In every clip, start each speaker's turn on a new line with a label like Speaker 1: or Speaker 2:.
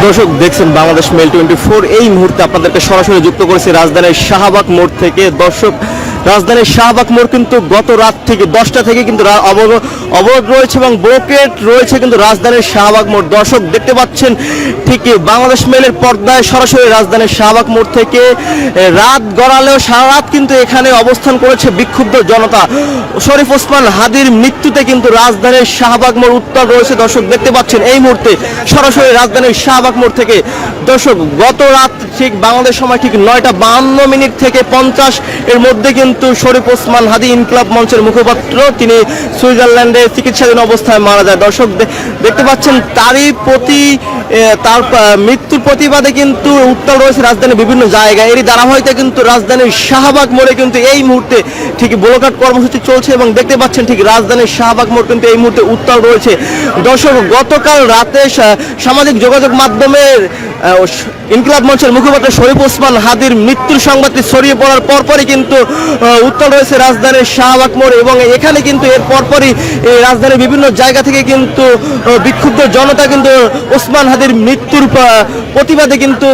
Speaker 1: দর্শক দেখছেন বাংলাদেশ মেল 24। এই মুহূর্তে আপনাদেরকে সরাসরি যুক্ত করেছি রাজধানীর শাহবাগ মোড় থেকে। দর্শক, রাজধানীর শাহবাগ মোড় কিন্তু গত রাত থেকে 10টা থেকে কিন্তু অবরোধ রয়েছে এবং ব্লকেট রয়েছে কিন্তু রাজধানীর শাহবাগ মোড়। দর্শক দেখতে পাচ্ছেন ঠিকই বাংলাদেশ মেলের পর্দায় সরাসরি রাজধানীর শাহবাগ মোড় থেকে। রাত গড়ালেও সারা রাত কিন্তু এখানে অবস্থান করেছে বিক্ষুব্ধ জনতা। শরীফ ওসমান হাদির মৃত্যুতে কিন্তু রাজধানীর শাহবাগ মোড় উত্তাল রয়েছে। দর্শক দেখতে পাচ্ছেন এই মুহূর্তে সরাসরি রাজধানীর শাহবাগ মোড় থেকে। দর্শক গত রাত ঠিক বাংলাদেশ সময় ঠিক 9:52 থেকে 50 এর মধ্যে কিন্তু শরীফ ওসমান হাদি ইনকিলাব মঞ্চের মুখপাত্র তিনি সুইজারল্যান্ডে চিকিৎসাধীন অবস্থায় মারা যায়। দর্শক দেখতে পাচ্ছেন তার মৃত্যুর প্রতিবাদে কিন্তু উত্তাল রয়েছে রাজধানীর বিভিন্ন জায়গায়। এরই ধারাবাহিকতা কিন্তু রাজধানীর শাহবাগ মোড়ে কিন্তু এই মুহূর্তে ঠিক ব্লকআউট কর্মসূচি চলছে এবং দেখতে পাচ্ছেন ঠিক রাজধানীর শাহবাগ মোড় কিন্তু এই মুহূর্তে উত্তাল রয়েছে। দর্শক গতকাল রাতে সামাজিক যোগাযোগ মাধ্যমের ইনকিলাব মঞ্চের মুখপাত্র শরীফ ওসমান হাদির মৃত্যুর সংবাদটি ছড়িয়ে পড়ার পরপরই কিন্তু উত্তাল রয়েছে রাজধানীর শাহবাগ মোড় এবং এখানে কিন্তু এর পরপরই রাজধানীর বিভিন্ন জায়গা থেকে কিন্তু বিক্ষুব্ধ জনতা কিন্তু ওসমান হাদির মৃত্যুর প্রতিবাদে কিন্তু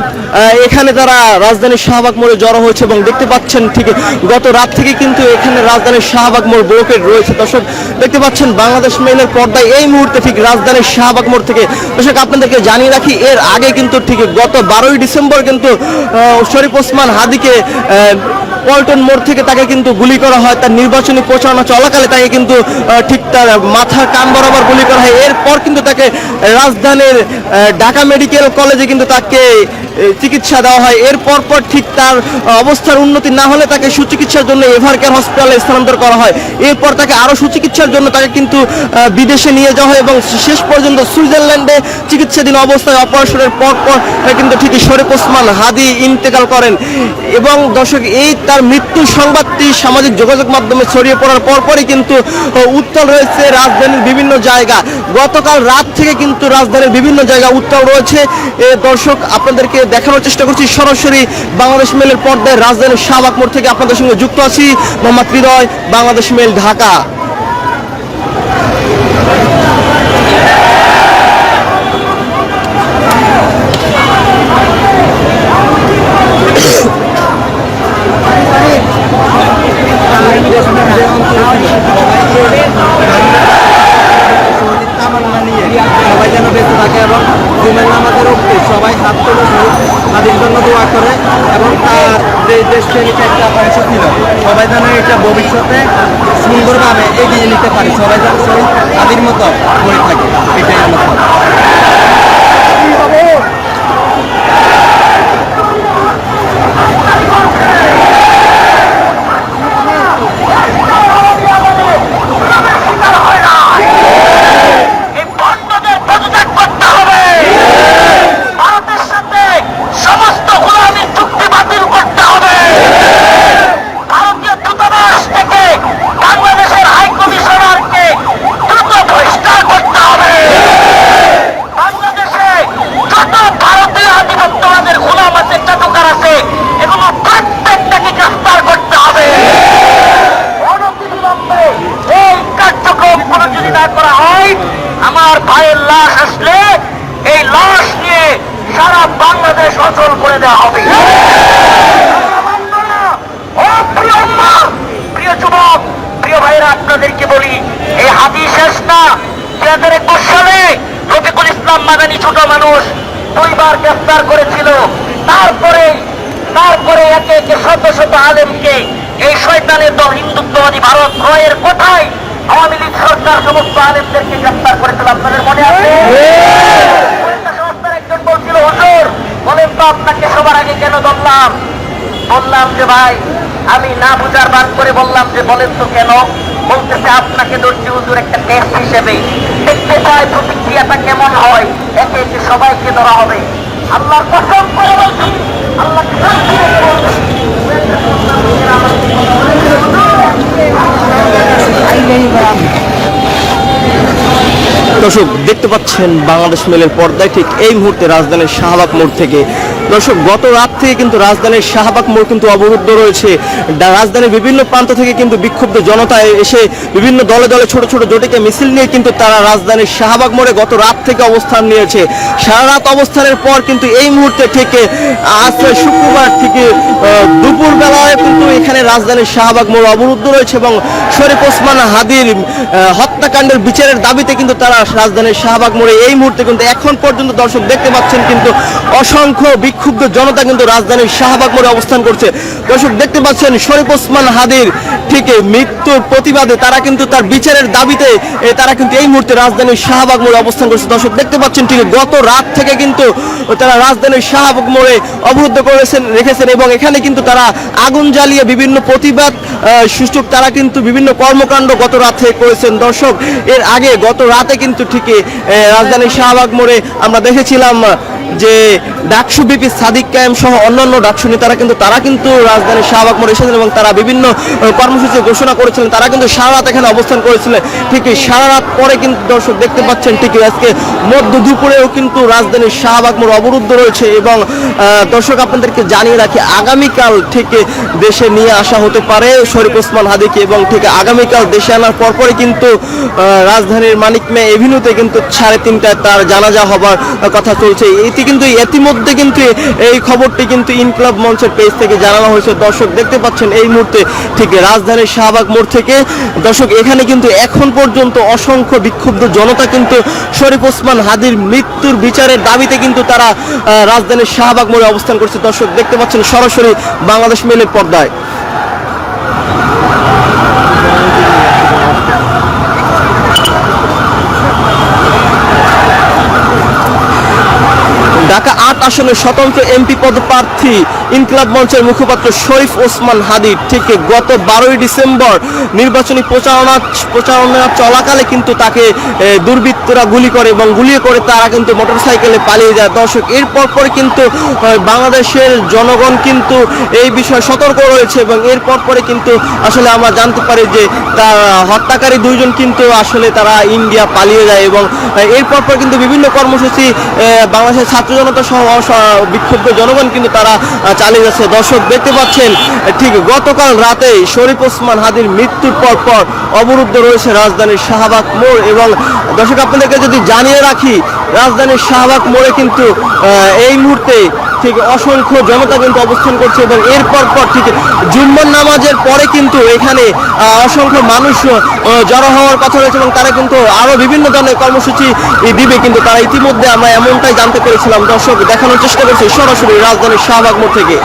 Speaker 1: এখানে তারা রাজধানীর শাহবাগ মোড়ে জড়ো হয়েছে এবং দেখতে পাচ্ছেন ঠিক গত রাত থেকে কিন্তু এখানে রাজধানীর শাহবাগ মোড় ব্লকেট রয়েছে। দর্শক দেখতে পাচ্ছেন বাংলাদেশ মেইলের পর্দায় এই মুহূর্তে ঠিক রাজধানীর শাহবাগ মোড় থেকে। দর্শক আপনাদেরকে জানিয়ে রাখি এর আগে কিন্তু ঠিক গত 12ই ডিসেম্বর কিন্তু শরীফ ওসমান হাদিকে পল্টন মোড় থেকে তাকে কিন্তু গুলি করা হয়। তার নির্বাচনী প্রচারণা চলাকালে তাকে কিন্তু ঠিক তার মাথার কান বরাবর গুলি করা হয়। এরপর কিন্তু তাকে রাজধানীর ঢাকা মেডিকেল কলেজে কিন্তু তাকে চিকিৎসা দেওয়া হয়। এর পর ঠিক তার অবস্থার উন্নতি না হলে তাকে সুচিকিৎসার জন্য এভারকেয়ার হসপিটালে স্থানান্তর করা হয়। এরপর তাকে আরও সুচিকিৎসার জন্য তাকে কিন্তু বিদেশে নিয়ে যাওয়া হয় এবং শেষ পর্যন্ত সুইজারল্যান্ডে চিকিৎসাধীন অবস্থায় অপারেশনের পর কিন্তু ঠিকই শরীফ ওসমান হাদি ইন্তেকাল করেন। এবং দর্শক এই তার মৃত্যুর সংবাদটি সামাজিক যোগাযোগ মাধ্যমে ছড়িয়ে পড়ার পরপরই কিন্তু উত্তাল রয়েছে রাজধানীর বিভিন্ন জায়গা। গতকাল রাত থেকে কিন্তু রাজধানীর বিভিন্ন জায়গা উত্তাল রয়েছে। দর্শক আপনাদেরকে দেখানোর চেষ্টা করছি সরাসরি বাংলাদেশ মেলের পর্দায় রাজধানীর শাহবাগ মোড় থেকে আপনাদের সঙ্গে যুক্ত আছি মোহাম্মদ হৃদয়, বাংলাদেশ মেল, ঢাকা।
Speaker 2: সবাই যেন বেঁচে থাকে এবং জুমের নামাজের অবধি সবাই হাত তুলে তাদের জন্য দোয়া করে এবং তার যে দেশপ্রেমিক একটা অংশ ছিল সবাই যেন এটা ভবিষ্যতে সুন্দরভাবে এগিয়ে নিতে পারে, সবাই যেন শহীদ তাদের মতো করে থাকে, এটাই আমার।
Speaker 3: আমার ভাইয়ের লাশ আসলে এই লাশ নিয়ে সারা বাংলাদেশ অচল করে দেওয়া হবে। প্রিয় যুবক, প্রিয় ভাইয়েরা, আপনাদেরকে বলি এই হাদি শেষ না। 2021 সালে রফিকুল ইসলাম মাদানী ছোট মানুষ 2 বার গ্রেফতার করেছিল। তারপরে একে একে শত শত আলেমকে এই শয়তানের দল হিন্দুত্ববাদী ভারত ক্রয়ের কোথায় আওয়ামী লীগ সরকার সমস্ত আলেমদেরকে গ্রেফতার করেছিল, আপনাদের মনে আছে? সংস্থার একজন বলছিল, হুজুর বলেন তো আপনাকে সবার আগে কেন ধরলাম? বললাম যে ভাই আমি না বুঝার বাদ করে বললাম যে বলেন তো কেন? বলতেছে আপনাকে ধরছি হুজুর একটা টেস্ট হিসেবে, দেখতে চাই প্রতিক্রিয়াটা কেমন হয়, একে একে সবাইকে ধরা হবে। আল্লাহর কসম করে বলছি, আল্লাহকে
Speaker 1: দর্শক দেখতে পাচ্ছেন বাংলাদেশ মেলের পর্দায় ঠিক এই মুহূর্তে রাজধানীর শাহবাগ মোড় থেকে দর্শক গত রাত থেকে কিন্তু রাজধানীর শাহবাগ মোড় কিন্তু অবরুদ্ধ রয়েছে। রাজধানীর বিভিন্ন প্রান্ত থেকে কিন্তু বিক্ষুব্ধ জনতা এসে বিভিন্ন দলে দলে ছোট ছোট জটিকে মিছিল নিয়ে কিন্তু তারা রাজধানীর শাহবাগ মোড়ে গত রাত থেকে অবস্থান নিয়েছে। সারা রাত অবস্থানের পর কিন্তু এই মুহূর্তে থেকে আজ শুক্রবার থেকে দুপুর বেলায় কিন্তু এখানে রাজধানীর শাহবাগ মোড় অবরুদ্ধ রয়েছে এবং শরীফ ওসমান হাদির হত্যাকাণ্ডের বিচারের দাবিতে কিন্তু তারা রাজধানীর শাহবাগ মোড়ে এই মুহূর্তে কিন্তু এখন পর্যন্ত দর্শক দেখতে পাচ্ছেন কিন্তু অসংখ্য বিক্ষুব্ধ জনতা কিন্তু রাজধানীর শাহবাগ মোড়ে অবস্থান করছে। দর্শক দেখতে পাচ্ছেন শরীফ ওসমান হাদির ঠিক মৃত্যুর প্রতিবাদে তারা কিন্তু তার বিচারের দাবিতে তারা কিন্তু এই মুহূর্তে রাজধানীর শাহবাগ মোড়ে অবস্থান করছে। দর্শক দেখতে পাচ্ছেন ঠিক গত রাত থেকে কিন্তু তারা রাজধানীর শাহবাগ মোড়ে অবরুদ্ধ রেখেছেন এবং এখানে কিন্তু তারা আগুন জ্বালিয়ে বিভিন্ন প্রতিবাদ সুষ্ঠু তারা কিন্তু বিভিন্ন কর্মকাণ্ড গত রাত থেকে করেছেন। দর্শক এর আগে গত রাতে কিন্তু ঠিকই রাজধানীর শাহবাগ মোড়ে আমরা দেখেছিলাম যে ডাকসু বিপি সাদিক কায়েম সহ অন্যান্য ডাকসু নেতারা কিন্তু রাজধানীর শাহবাগ মোড়ে এসেছিলেন এবং তারা বিভিন্ন কর্মসূচি ঘোষণা করেছিলেন। তারা কিন্তু সারা রাত এখানে অবস্থান করেছিলেন। ঠিকই সারা রাত পরে কিন্তু দর্শক দেখতে পাচ্ছেন ঠিকই আজকে মধ্য দুপুরেও কিন্তু রাজধানীর শাহবাগ মোড় অবরুদ্ধ রয়েছে এবং দর্শক আপনাদেরকে জানিয়ে রাখি আগামীকাল থেকে দেশে নিয়ে আসা হতে পারে শরীফ ওসমান হাদিকে এবং ঠিক আগামীকাল দেশে আনার পরপরই কিন্তু রাজধানীর মানিক মিয়া এভিনিউতে কিন্তু 3:30টায় তার জানাজা হবার কথা চলছে। ইতিমধ্যে কিন্তু এই খবরটি কিন্তু ইনকলাব মঞ্চের পেজ থেকে জানানো হয়েছে। দর্শক দেখতে পাচ্ছেন এই মুহূর্তে ঠিক রাজধানীর শাহবাগ মোড় থেকে দর্শক এখানে কিন্তু এখন পর্যন্ত অসংখ্য বিক্ষুব্ধ জনতা কিন্তু শরীফ ওসমান হাদির মৃত্যুর বিচারের দাবিতে কিন্তু তারা রাজধানীর শাহবাগ মোড়ে অবস্থান করছে। দর্শক দেখতে পাচ্ছেন সরাসরি বাংলাদেশ মেইলের পর্দায়। ঢাকা 8 আসনের স্বতন্ত্র এমপি পদপ্রার্থী ইনকলাব মঞ্চের মুখপাত্র শরীফ ওসমান হাদি ঠিক গত 12ই ডিসেম্বর নির্বাচনী প্রচারণা চলাকালে কিন্তু তাকে দুর্বৃত্তরা গুলি করে এবং গুলি করে তারা কিন্তু মোটরসাইকেলে পালিয়ে যায়। দর্শক এরপর পরে কিন্তু বাংলাদেশের জনগণ কিন্তু এই বিষয়ে সতর্ক রয়েছে এবং এরপর পরে কিন্তু আসলে আমরা জানতে পারি যে তার হত্যাকারী দুইজন কিন্তু আসলে তারা ইন্ডিয়া পালিয়ে যায় এবং এরপর পর কিন্তু বিভিন্ন কর্মসূচি বাংলাদেশের ছাত্র জনতা সহ বিক্ষুব্ধ জনগণ কিন্তু তারা চালিয়ে যাচ্ছে। দর্শক দেখতে পাচ্ছেন ঠিক গতকাল রাতে শরীফ ওসমান হাদির মৃত্যুর পর অবরুদ্ধ রয়েছে রাজধানীর শাহবাগ মোড় এবং দর্শক আপনাদেরকে যদি জানিয়ে রাখি রাজধানীর শাহবাগ মোড়ে কিন্তু এই মুহূর্তে ঠিক অসংখ্য জনতা কিন্তু অবস্থান করছে এবং এরপর ঠিক জুম্মার নামাজের পরে কিন্তু এখানে অসংখ্য মানুষ জড়ো হওয়ার কথা রয়েছে এবং তারা কিন্তু আরো বিভিন্ন ধরনের কর্মসূচি দিবে কিন্তু তারা ইতিমধ্যে আমরা এমনটাই জানতে পেরেছিলাম। দর্শক দেখানোর চেষ্টা করছি সরাসরি রাজধানীর শাহবাগ মোড় থেকে।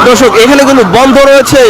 Speaker 1: দর্শক এখানে কিন্তু বন্ধ রয়েছে